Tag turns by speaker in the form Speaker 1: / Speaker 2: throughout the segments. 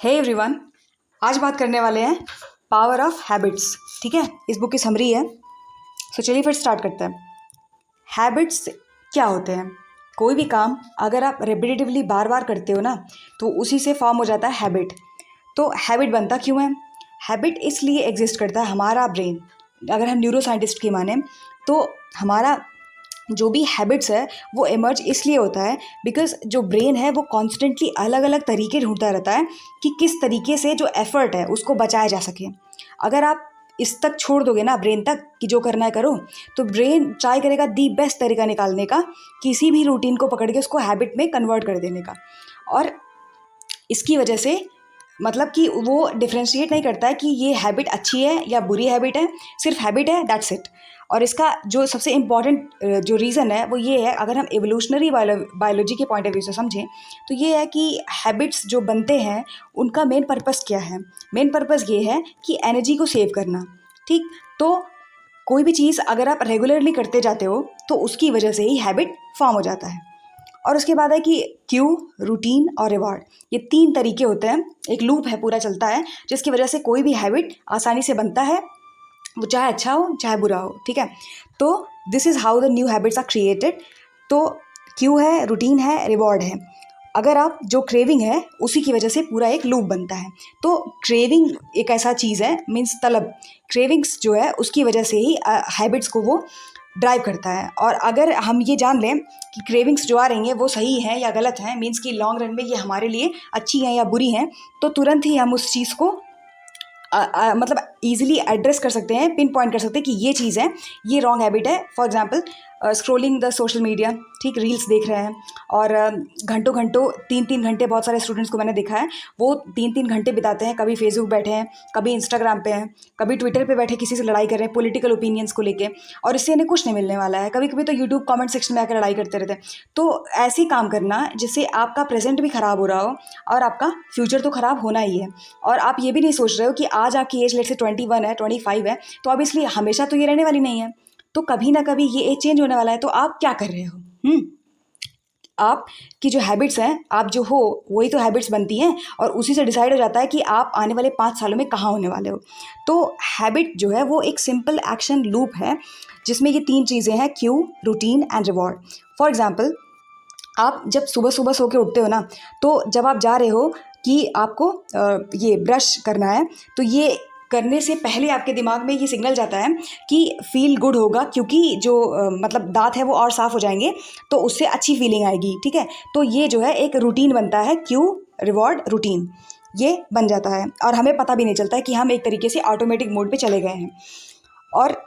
Speaker 1: Hey everyone, आज बात करने वाले हैं पावर ऑफ हैबिट्स। ठीक है, इस बुक की समरी है। चलिए फिर स्टार्ट करते हैं। हैबिट्स क्या होते हैं? कोई भी काम अगर आप रेपिटेटिवली बार बार करते हो ना, तो उसी से फॉर्म हो जाता है हैबिट। तो हैबिट बनता क्यों है? हैबिट इसलिए एग्जिस्ट करता है, हमारा ब्रेन, अगर हम न्यूरो साइंटिस्ट की माने तो हमारा जो भी हैबिट्स है वो इमर्ज इसलिए होता है बिकॉज जो ब्रेन है वो कॉन्स्टेंटली अलग अलग तरीके ढूंढता रहता है कि किस तरीके से जो एफर्ट है उसको बचाया जा सके। अगर आप इस तक छोड़ दोगे ना ब्रेन तक कि जो करना है करो, तो ब्रेन ट्राई करेगा दी बेस्ट तरीका निकालने का, किसी भी रूटीन को पकड़ के उसको हैबिट में कन्वर्ट कर देने का। और इसकी वजह से मतलब कि वो डिफ्रेंशिएट नहीं करता है कि ये हैबिट अच्छी है या बुरी हैबिट है, सिर्फ हैबिट है, दैट्स इट। और इसका जो सबसे इम्पॉर्टेंट जो रीज़न है वो ये है, अगर हम एवोल्यूशनरी बायोलॉजी के पॉइंट ऑफ व्यू से समझें तो ये है कि हैबिट्स जो बनते हैं उनका मेन पर्पस क्या है। मेन पर्पस ये है कि एनर्जी को सेव करना। ठीक, तो कोई भी चीज़ अगर आप रेगुलरली करते जाते हो तो उसकी वजह से ही हैबिट फॉर्म हो जाता है। और उसके बाद है कि क्यू, रूटीन और रिवॉर्ड, ये तीन तरीके होते हैं। एक लूप है, पूरा चलता है, जिसकी वजह से कोई भी हैबिट आसानी से बनता है, वो चाहे अच्छा हो चाहे बुरा हो। ठीक है, तो this is how the new habits are created. तो क्यू है, रूटीन है, रिवॉर्ड है। अगर आप जो क्रेविंग है उसी की वजह से पूरा एक लूप बनता है। तो क्रेविंग एक ऐसा चीज़ है, मीन्स तलब, क्रेविंग्स जो है उसकी वजह से ही हैबिट्स को वो ड्राइव करता है। और अगर हम ये जान लें कि क्रेविंग्स जो आ रही हैं वो सही हैं या गलत हैं, मीन्स कि लॉन्ग रन में ये हमारे लिए अच्छी हैं या बुरी हैं, तो तुरंत ही हम उस चीज़ को मतलब ईजिली एड्रेस कर सकते हैं, पिन पॉइंट कर सकते हैं कि ये चीज़ है, ये रॉन्ग हैबिट है। For example scrolling the social media, ठीक, रील्स देख रहे हैं और घंटों घंटों 3-3 घंटे, बहुत सारे स्टूडेंट्स को मैंने देखा है वो 3-3 घंटे बिताते हैं, कभी फेसबुक बैठे हैं, कभी इंस्टाग्राम पे हैं, कभी ट्विटर पे बैठे किसी से लड़ाई कर रहे हैं पॉलिटिकल ओपिनियंस को लेके, और इससे इन्हें कुछ नहीं मिलने वाला है। कभी कभी तो यूट्यूब कमेंट सेक्शन में आकर लड़ाई करते रहते हैं। तो ऐसे काम करना जिससे आपका प्रेजेंट भी ख़राब हो रहा हो और आपका फ्यूचर तो ख़राब होना ही है। और आप ये भी नहीं सोच रहे हो कि आज आपकी एज लेट से 21 है, 25 है, तो अब इसलिए हमेशा तो ये रहने वाली नहीं है, तो कभी ना कभी ये एज चेंज होने वाला है। तो आप क्या कर रहे हो? आप की जो हैबिट्स हैं, आप जो हो वही तो हैबिट्स बनती हैं, और उसी से डिसाइड हो जाता है कि आप आने वाले 5 सालों में कहाँ होने वाले हो। तो हैबिट जो है वो एक सिंपल एक्शन लूप है जिसमें ये तीन चीज़ें हैं, Q, routine and reward. For example, आप जब सुबह सुबह सो के उठते हो ना, तो जब आप जा रहे हो कि आपको ये ब्रश करना है, तो ये करने से पहले आपके दिमाग में ये सिग्नल जाता है कि फील गुड होगा, क्योंकि जो मतलब दांत है वो और साफ़ हो जाएंगे, तो उससे अच्छी फीलिंग आएगी। ठीक है, तो ये जो है एक रूटीन बनता है, क्यू, रिवॉर्ड, रूटीन, ये बन जाता है और हमें पता भी नहीं चलता है कि हम एक तरीके से ऑटोमेटिक मोड पे चले गए हैं। और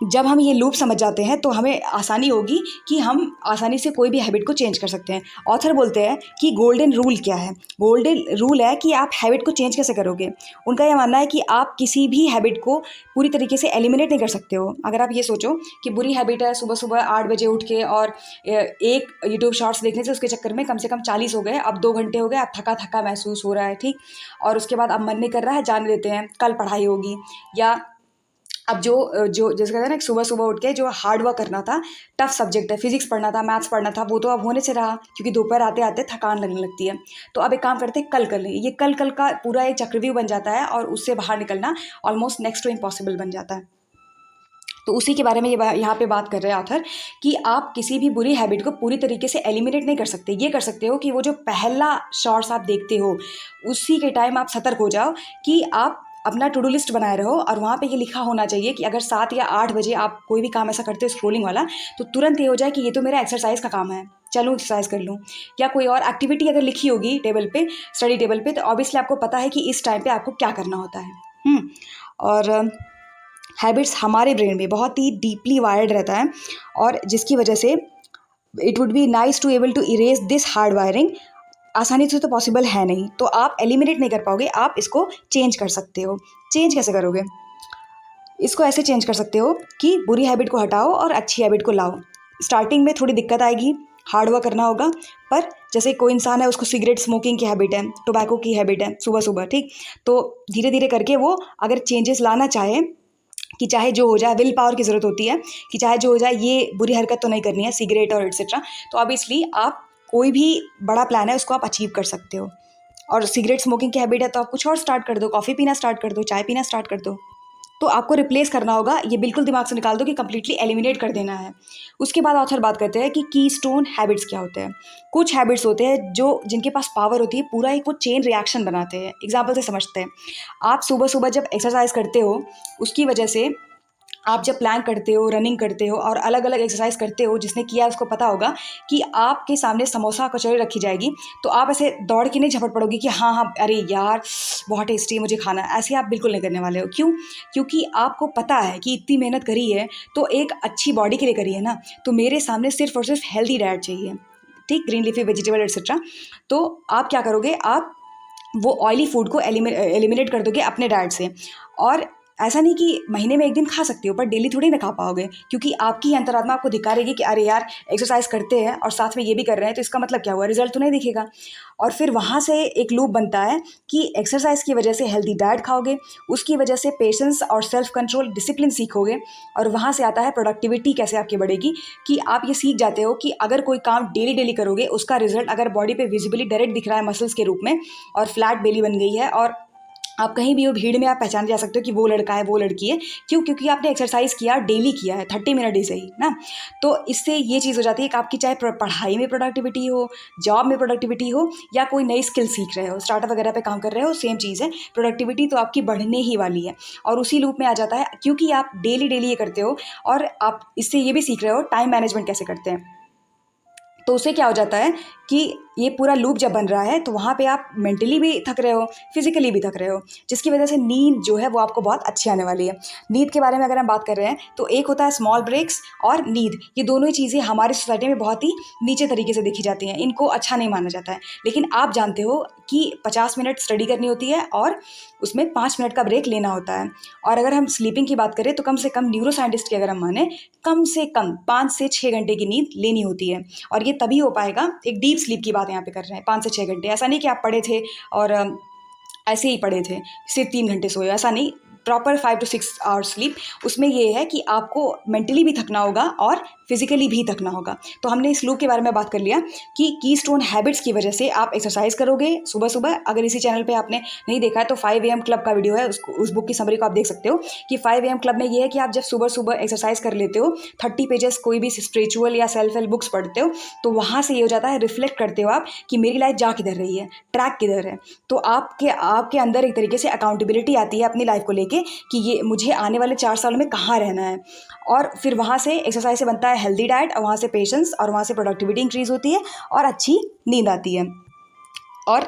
Speaker 1: जब हम ये लूप समझ जाते हैं तो हमें आसानी होगी कि हम आसानी से कोई भी हैबिट को चेंज कर सकते हैं। ऑथर बोलते हैं कि गोल्डन रूल क्या है? गोल्डन रूल है कि आप हैबिट को चेंज कैसे करोगे। उनका यह मानना है कि आप किसी भी हैबिट को पूरी तरीके से एलिमिनेट नहीं कर सकते हो। अगर आप ये सोचो कि बुरी हैबिट है सुबह सुबह 8 बजे उठ के और एक यूट्यूब शॉर्ट्स देखने से उसके चक्कर में कम से कम 40 हो गए, अब 2 घंटे हो गए, अब थका थका महसूस हो रहा है, ठीक, और उसके बाद अब मन नहीं कर रहा है, जाने देते हैं, कल पढ़ाई होगी। या अब जो जो जैसे कहते हैं ना, सुबह सुबह उठ के जो हार्ड वर्क करना था, टफ सब्जेक्ट है, फिजिक्स पढ़ना था, मैथ्स पढ़ना था, वो तो अब होने से रहा, क्योंकि दोपहर आते आते थकान लगने लगती है। तो अब एक काम करते हैं, कल कर लें। ये कल कल का पूरा एक चक्रव्यूह बन जाता है और उससे बाहर निकलना ऑलमोस्ट नेक्स्ट टू इम्पॉसिबल बन जाता है। तो उसी के बारे में ये यहाँ पे बात कर रहे हैं ऑथर कि आप किसी भी बुरी हैबिट को पूरी तरीके से एलिमिनेट नहीं कर सकते। ये कर सकते हो कि वो जो पहला शॉर्ट्स आप देखते हो उसी के टाइम आप सतर्क हो जाओ कि आप अपना टू डू लिस्ट बनाए रहो, और वहाँ पे ये लिखा होना चाहिए कि अगर 7 या 8 बजे आप कोई भी काम ऐसा करते हो स्क्रोलिंग वाला, तो तुरंत ये हो जाए कि ये तो मेरा एक्सरसाइज का काम है, चलूँ एक्सरसाइज कर लूँ। या कोई और एक्टिविटी अगर लिखी होगी टेबल पे, स्टडी टेबल पे, तो ऑब्वियसली आपको पता है कि इस टाइम पे आपको क्या करना होता है। और हैबिट्स हमारे ब्रेन में बहुत ही डीपली वायर्ड रहता है, और जिसकी वजह से it would be nice to able to erase this hard wiring. आसानी से तो पॉसिबल है नहीं, तो आप एलिमिनेट नहीं कर पाओगे, आप इसको चेंज कर सकते हो। चेंज कैसे करोगे? इसको ऐसे चेंज कर सकते हो कि बुरी हैबिट को हटाओ और अच्छी हैबिट को लाओ। स्टार्टिंग में थोड़ी दिक्कत आएगी, हार्ड वर्क करना होगा, पर जैसे कोई इंसान है उसको सिगरेट स्मोकिंग की हैबिट है, टोबैको की हैबिट है सुबह सुबह, ठीक, तो धीरे धीरे करके वो अगर चेंजेस लाना चाहे कि चाहे जो हो जाए, विल पावर की ज़रूरत होती है कि चाहे जो हो जाए ये बुरी हरकत तो नहीं करनी है, सिगरेट और एट्सेट्रा, तो ऑब्वियसली आप कोई भी बड़ा प्लान है उसको आप अचीव कर सकते हो। और सिगरेट स्मोकिंग की हैबिट है तो आप कुछ और स्टार्ट कर दो, कॉफ़ी पीना स्टार्ट कर दो, चाय पीना स्टार्ट कर दो। तो आपको रिप्लेस करना होगा, ये बिल्कुल दिमाग से निकाल दो कि कंप्लीटली एलिमिनेट कर देना है। उसके बाद ऑथर बात करते हैं कि कीस्टोन हैबिट्स क्या होते हैं। कुछ हैबिट्स होते हैं जो जिनके पास पावर होती है, पूरा एक वो चेन रिएक्शन बनाते हैं। एग्जाम्पल से समझते हैं, आप सुबह सुबह जब एक्सरसाइज करते हो, उसकी वजह से आप जब प्लान करते हो, रनिंग करते हो और अलग अलग एक्सरसाइज करते हो, जिसने किया है उसको पता होगा कि आपके सामने समोसा कचौड़ी रखी जाएगी, तो आप ऐसे दौड़ के नहीं झपट पड़ोगे कि हाँ हाँ अरे यार बहुत टेस्टी है मुझे खाना है। ऐसे आप बिल्कुल नहीं करने वाले हो। क्यों? क्योंकि आपको पता है कि इतनी मेहनत करी है तो एक अच्छी बॉडी के लिए करी है ना, तो मेरे सामने सिर्फ और सिर्फ हेल्दी डाइट चाहिए, ठीक, ग्रीन लीफी वेजिटेबल एक्सेट्रा। तो आप क्या करोगे, आप वो ऑयली फूड को एलिमिनेट कर दोगे अपने डाइट से। और ऐसा नहीं कि महीने में एक दिन खा सकते हो, पर डेली थोड़ी ना खा पाओगे, क्योंकि आपकी अंतरात्मा आपको दिखा रहेगी कि अरे यार एक्सरसाइज करते हैं और साथ में ये भी कर रहे हैं, तो इसका मतलब क्या हुआ, रिजल्ट तो नहीं दिखेगा। और फिर वहाँ से एक लूप बनता है कि एक्सरसाइज की वजह से हेल्दी डाइट खाओगे, उसकी वजह से पेशेंस और सेल्फ कंट्रोल डिसिप्लिन सीखोगे, और वहाँ से आता है प्रोडक्टिविटी कैसे आपकी बढ़ेगी, कि आप ये सीख जाते हो कि अगर कोई काम डेली डेली करोगे, उसका रिजल्ट अगर बॉडी पे विजिबली डायरेक्ट दिख रहा है मसल्स के रूप में, और फ्लैट बेली बन गई है, और आप कहीं भी हो भीड़ में आप पहचान जा सकते हो कि वो लड़का है वो लड़की है। क्यों? क्योंकि आपने एक्सरसाइज किया, डेली किया है, 30 मिनट ही सही ना। तो इससे ये चीज़ हो जाती है कि आपकी चाहे पढ़ाई में प्रोडक्टिविटी हो, जॉब में प्रोडक्टिविटी हो, या कोई नई स्किल सीख रहे हो, स्टार्टअप वगैरह पे काम कर रहे हो, सेम चीज़ है, प्रोडक्टिविटी तो आपकी बढ़ने ही वाली है। और उसी लूप में आ जाता है, क्योंकि आप डेली डेली ये करते हो, और आप इससे ये भी सीख रहे हो टाइम मैनेजमेंट कैसे करते हैं। तो उससे क्या हो जाता है कि ये पूरा लूप जब बन रहा है, तो वहाँ पे आप मेंटली भी थक रहे हो, फिजिकली भी थक रहे हो, जिसकी वजह से नींद जो है वो आपको बहुत अच्छी आने वाली है। नींद के बारे में अगर हम बात कर रहे हैं, तो एक होता है स्मॉल ब्रेक्स और नींद। ये दोनों ही चीज़ें हमारी सोसाइटी में बहुत ही नीचे तरीके से देखी जाती हैं, इनको अच्छा नहीं माना जाता है। लेकिन आप जानते हो कि 50 मिनट स्टडी करनी होती है और उसमें 5 मिनट का ब्रेक लेना होता है। और अगर हम स्लीपिंग की बात करें, तो कम से कम न्यूरो साइंटिस्ट की अगर हम माने, कम से कम 5 से 6 घंटे की नींद लेनी होती है। और ये तभी हो पाएगा, एक डीप स्लीप की बात यहाँ पे कर रहे हैं, 5 से 6 घंटे। ऐसा नहीं कि आप पढ़े थे और ऐसे ही पढ़े थे, सिर्फ 3 घंटे सोए, ऐसा नहीं। Proper 5 to 6 hours sleep. उसमें ये है कि आपको मेंटली भी थकना होगा और फिजिकली भी थकना होगा। तो हमने इस लूप के बारे में बात कर लिया कि कीस्टोन हैबिट्स की वजह से आप एक्सरसाइज करोगे सुबह सुबह। अगर इसी चैनल पे आपने नहीं देखा है, तो 5 AM क्लब का वीडियो है, उस बुक की समरी को आप देख सकते हो कि 5 AM क्लब में ये है कि आप जब सुबह सुबह एक्सरसाइज कर लेते हो, 30 पेजेस कोई भी स्पिरिचुअल या सेल्फ हेल्प बुक्स पढ़ते हो, तो वहाँ से ये हो जाता है, रिफ्लेक्ट करते हो आप कि मेरी लाइफ जा किधर रही है, ट्रैक किधर है। तो आपके अंदर एक तरीके से अकाउंटेबिलिटी आती है अपनी लाइफ को लेके कि ये मुझे आने वाले 4 सालों में कहाँ रहना है। और फिर वहाँ से एक्सरसाइज से बनता है हेल्दी डाइट, और वहाँ से पेशेंस, और वहाँ से प्रोडक्टिविटी इंक्रीज होती है और अच्छी नींद आती है। और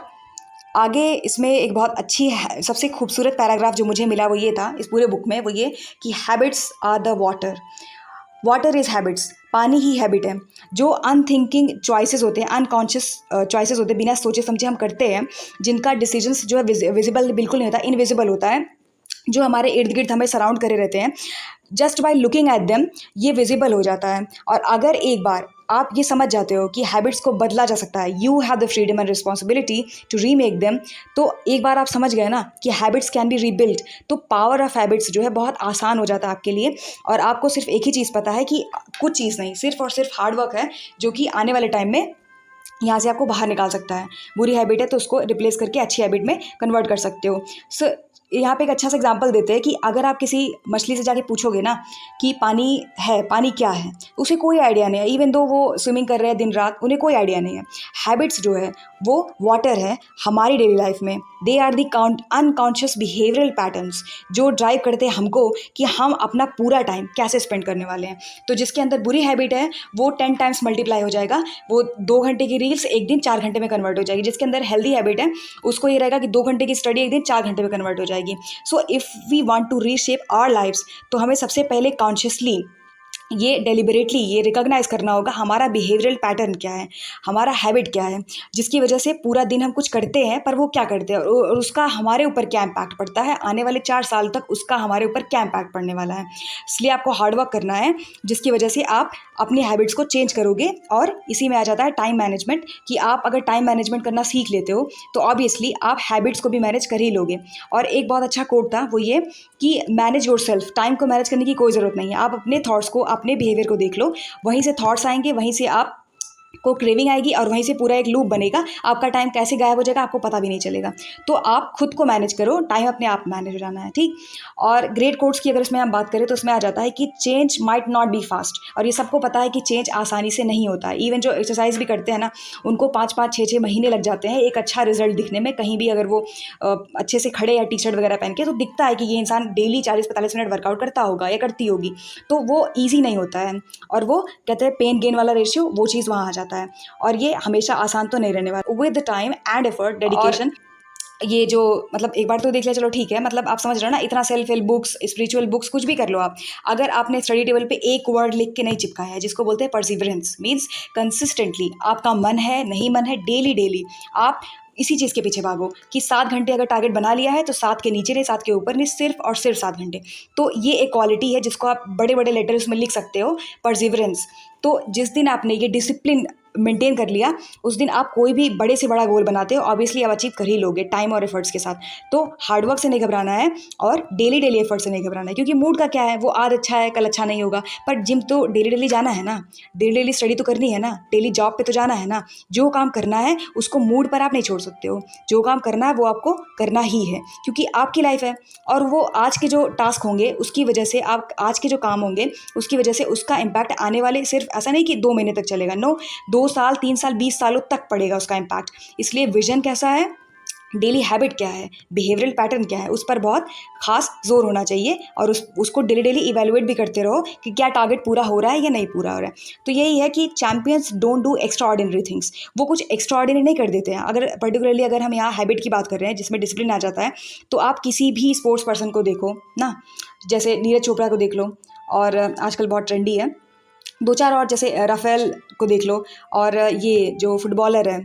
Speaker 1: आगे इसमें एक बहुत अच्छी सबसे खूबसूरत पैराग्राफ जो मुझे मिला वो ये था इस पूरे बुक में, वो ये कि habits are the water is habits. पानी ही हैबिट है। जो अनथिंकिंग चॉइसेस होते हैं, अनकॉन्शियस चॉइसेस होते हैं, बिना सोचे समझे हम करते हैं, जिनका डिसीजंस जो है विजिबल बिल्कुल नहीं होता, इनविजिबल होता है, जो हमारे इर्द गिर्द हमें सराउंड करे रहते हैं, just by looking at them ये विजिबल हो जाता है। और अगर एक बार आप ये समझ जाते हो कि हैबिट्स को बदला जा सकता है, you have the freedom and responsibility to remake them, तो एक बार आप समझ गए ना कि हैबिट्स कैन बी रीबिल्ड, तो पावर ऑफ हैबिट्स जो है बहुत आसान हो जाता है आपके लिए। और आपको सिर्फ एक ही चीज़ पता है कि कुछ चीज़ नहीं, सिर्फ और सिर्फ हार्डवर्क है, जो कि आने वाले टाइम में यहाँ से आपको बाहर निकाल सकता है। बुरी हैबिट है तो उसको रिप्लेस करके अच्छी हैबिट में कन्वर्ट कर सकते हो। सो यहाँ पे एक अच्छा सा एग्जांपल देते हैं कि अगर आप किसी मछली से जाके पूछोगे ना कि पानी है, पानी क्या है, उसे कोई आइडिया नहीं है। इवन दो वो स्विमिंग कर रहे हैं दिन रात, उन्हें कोई आइडिया नहीं है। हैबिट्स जो है वो वाटर है हमारी डेली लाइफ में। They are the unconscious behavioural patterns जो ड्राइव करते हैं हमको कि हम अपना पूरा टाइम कैसे स्पेंड करने वाले हैं। तो जिसके अंदर बुरी हैबिट है वो 10 टाइम्स मल्टीप्लाई हो जाएगा, वो 2 घंटे की रील्स एक दिन 4 घंटे में कन्वर्ट हो जाएगी। जिसके अंदर हेल्दी हैबिट है उसको ये रहेगा कि 2 घंटे की स्टडी एक दिन 4 घंटे में कन्वर्ट हो जाएगी। So if we want to reshape our lives, तो हमें सबसे पहले कॉन्शियसली ये डेलिबरेटली ये रिकॉग्नाइज करना होगा हमारा बिहेवियरल पैटर्न क्या है, हमारा हैबिट क्या है, जिसकी वजह से पूरा दिन हम कुछ करते हैं पर वो क्या करते हैं और उसका हमारे ऊपर क्या इम्पैक्ट पड़ता है, आने वाले 4 साल तक उसका हमारे ऊपर क्या इम्पैक्ट पड़ने वाला है। इसलिए आपको हार्डवर्क करना है, जिसकी वजह से आप अपनी हैबिट्स को चेंज करोगे। और इसी में आ जाता है टाइम मैनेजमेंट, कि आप अगर टाइम मैनेजमेंट करना सीख लेते हो तो ऑब्वियसली आप हैबिट्स को भी मैनेज कर ही लोगे। और एक बहुत अच्छा कोट था वो ये कि मैनेज योरसेल्फ। टाइम को मैनेज करने की कोई ज़रूरत नहीं है, आप अपने थॉट्स को, अपने बिहेवियर को देख लो, वहीं से थॉट्स आएंगे, वहीं से आप आपको क्रेविंग आएगी और वहीं से पूरा एक लूप बनेगा, आपका टाइम कैसे गायब हो जाएगा आपको पता भी नहीं चलेगा। तो आप खुद को मैनेज करो, टाइम अपने आप मैनेज हो जाना है, ठीक। और ग्रेट कोट्स की अगर इसमें हम बात करें तो उसमें आ जाता है कि change might not be fast, और ये सबको पता है कि चेंज आसानी से नहीं होता है। इवन जो एक्सरसाइज भी करते हैं ना, उनको 5-5, 6-6 महीने लग जाते हैं एक अच्छा रिजल्ट दिखने में। कहीं भी अगर वो अच्छे से खड़े या टी शर्ट वगैरह पहन के, तो दिखता है कि ये इंसान डेली 40-45 मिनट वर्कआउट करता होगा या करती होगी, तो वो ईजी नहीं होता है। और वो कहते हैं पेन गेन वाला रेशियो, वो चीज़ वहाँ आ जाता है। और ये हमेशा आसान तो नहीं रहने वाला। With time and effort, dedication, ये जो मतलब एक बार तो देख लिया चलो ठीक है, मतलब आप समझ रहे हो ना, इतना self help books, spiritual books, कुछ भी कर लो आप, अगर आपने स्टडी टेबल पे एक वर्ड लिख के नहीं चिपकाया है, जिसको बोलते हैं परसिवरेंस, मीन्स कंसिस्टेंटली आपका मन है, नहीं मन है, डेली डेली आप इसी चीज़ के पीछे भागो कि 7 घंटे अगर टारगेट बना लिया है तो 7 के नीचे नहीं, 7 के ऊपर नहीं, सिर्फ और सिर्फ 7 घंटे। तो ये एक क्वालिटी है जिसको आप बड़े बड़े लेटर्स में लिख सकते हो, परसिवरेंस। तो जिस दिन आपने ये डिसिप्लिन मेंटेन कर लिया, उस दिन आप कोई भी बड़े से बड़ा गोल बनाते हो ऑब्वियसली आप अचीव कर ही लोगे, टाइम और एफर्ट्स के साथ। तो हार्डवर्क से नहीं घबराना है और डेली डेली एफर्ट से नहीं घबराना है, क्योंकि मूड का क्या है, वो आज अच्छा है कल अच्छा नहीं होगा, पर जिम तो डेली डेली जाना है ना, डेली डेली स्टडी तो करनी है ना, डेली जॉब पे तो जाना है ना। जो काम करना है उसको मूड पर आप नहीं छोड़ सकते हो, जो काम करना है वो आपको करना ही है, क्योंकि आपकी लाइफ है। और वो आज के जो टास्क होंगे उसकी वजह से, आप आज के जो काम होंगे उसकी वजह से उसका इम्पैक्ट आने वाले, सिर्फ ऐसा नहीं कि 2 महीने तक चलेगा, नो, 2 साल 3 साल 20 सालों तक पड़ेगा उसका इम्पैक्ट। इसलिए विजन कैसा है, डेली हैबिट क्या है, बिहेवियरल पैटर्न क्या है, उस पर बहुत खास जोर होना चाहिए। और उसको डेली डेली इवेलुएट भी करते रहो कि क्या टारगेट पूरा हो रहा है या नहीं पूरा हो रहा है। तो यही है कि champions don't do extraordinary things, वो कुछ एक्स्ट्रा ऑर्डिनरी नहीं कर देते हैं। अगर पर्टिकुलरली अगर हम यहाँ हैबिट की बात कर रहे हैं जिसमें डिसिप्लिन आ जाता है, तो आप किसी भी स्पोर्ट्स पर्सन को देखो ना, जैसे नीरज चोपड़ा को देख लो, और आजकल बहुत ट्रेंडी है, 2-4 और, जैसे राफेल को देख लो, और ये जो फुटबॉलर है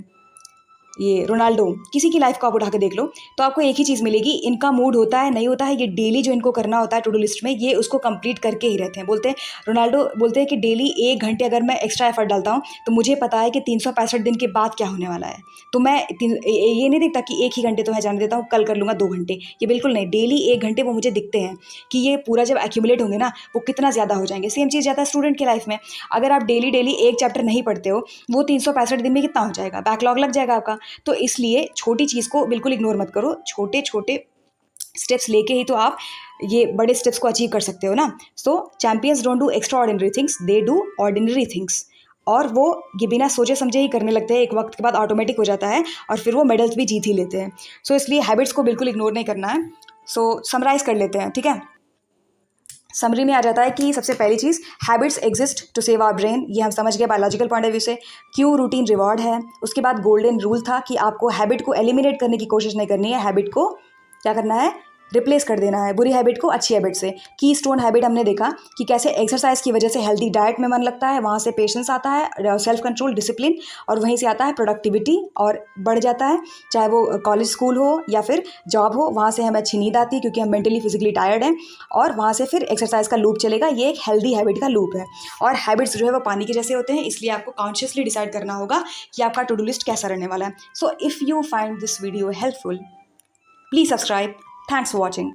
Speaker 1: ये रोनाल्डो, किसी की लाइफ को आप उठा के देख लो, तो आपको एक ही चीज़ मिलेगी, इनका मूड होता है नहीं होता है, ये डेली जो इनको करना होता है टू डू लिस्ट में, ये उसको कंप्लीट करके ही रहते हैं। बोलते हैं रोनाल्डो बोलते हैं कि डेली 1 घंटे अगर मैं एक्स्ट्रा एफर्ट डालता हूँ तो मुझे पता है कि 365 दिन के बाद क्या होने वाला है। तो मैं ये नहीं देखता कि 1 ही घंटे तो मैं जाने देता हूँ, कल कर लूँगा 2 घंटे, ये बिल्कुल नहीं, डेली 1 घंटे वो मुझे दिखते हैं कि ये पूरा जब एक्यूमुलेट होंगे ना वो कितना ज़्यादा हो जाएंगे। सेम चीज़ जाता है स्टूडेंट की लाइफ में, अगर आप डेली डेली एक चैप्टर नहीं पढ़ते हो, वो 365 दिन में कितना हो जाएगा, बैकलॉग लग जाएगा आपका। तो इसलिए छोटी चीज़ को बिल्कुल इग्नोर मत करो, छोटे छोटे स्टेप्स लेके ही तो आप ये बड़े स्टेप्स को अचीव कर सकते हो ना। So champions don't do extraordinary things, they do ordinary things. और वो ये बिना सोचे समझे ही करने लगते हैं, एक वक्त के बाद ऑटोमेटिक हो जाता है और फिर वो मेडल्स भी जीत ही लेते हैं। सो इसलिए हैबिट्स को बिल्कुल इग्नोर नहीं करना है। सो समराइज़ कर लेते हैं, ठीक है। समरी में आ जाता है कि सबसे पहली चीज़, habits exist to save our brain, ये हम समझ गए बायोलॉजिकल पॉइंट ऑफ व्यू से। क्यों रूटीन रिवॉर्ड है। उसके बाद गोल्डन रूल था कि आपको हैबिट को एलिमिनेट करने की कोशिश नहीं करनी है, हैबिट को क्या करना है, रिप्लेस कर देना है, बुरी हैबिट को अच्छी हैबिट से। की स्टोन हैबिट हमने देखा कि कैसे एक्सरसाइज की वजह से हेल्दी डाइट में मन लगता है, वहाँ से पेशेंस आता है, सेल्फ कंट्रोल, डिसिप्लिन, और वहीं से आता है प्रोडक्टिविटी और बढ़ जाता है, चाहे वो कॉलेज स्कूल हो या फिर जॉब हो, वहाँ से हमें अच्छी नींद आती है क्योंकि हम मेंटली फिजिकली टायर्ड हैं, और वहाँ से फिर एक्सरसाइज का लूप चलेगा। ये एक हेल्दी हैबिट का लूप है। और हैबिट्स जो है वो पानी के जैसे होते हैं, इसलिए आपको कॉन्शियसली डिसाइड करना होगा कि आपका टू डू लिस्ट कैसा रहने वाला है। So if you find this video helpful, please subscribe. Thanks for watching.